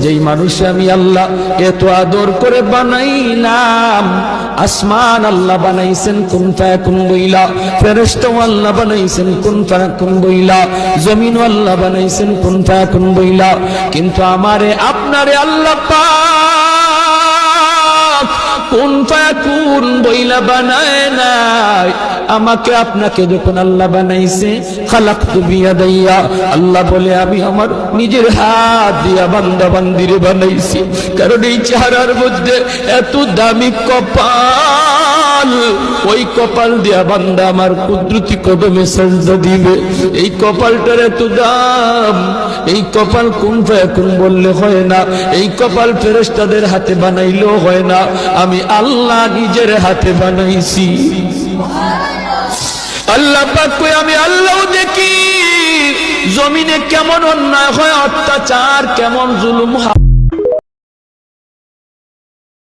যেই মানুষে আমি আল্লাহ এত আদর করে বানাইলাম। আসমান আল্লাহ বানাইছেন কুন ফায়াকুন বইলা, ফেরেশতা আল্লাহ বানাইছেন কুন ফায়াকুন বইলা, জমিন আল্লাহ বানাইছেন কুন ফায়াকুন বইলা, কিন্তু আমারে আপনারে আল্লাহ পাক কুন ফায়াকুন বইলা বানায় নাই। আমাকে আপনাকে যখন আল্লাহ বানাইছে, খালাকতু বিয়াদাইয়া, আল্লাহ বলে আমি আমার নিজের হাত দিয়া বান্দা বান্দিরে বানাইছি। কারণ এই চেহারার মধ্যে এত দামি কপাল, ওই কপাল দিয়া বান্দা আমার কুদরতি কদমে সাজদা দিবে। এই কপালটার এত দাম। এই কপাল কুন ফায়াকুন বললে হয় না, এই কপাল ফেরেশতাদের হাতে বানাইলেও হয় না, আমি আল্লাহ নিজের হাতে বানাইছি। আল্লাহ পাক কই আমি আল্লাহ দেখি জমিনে কেমন অন্যায় হয়, অত্যাচার কেমন জুলুম হয়।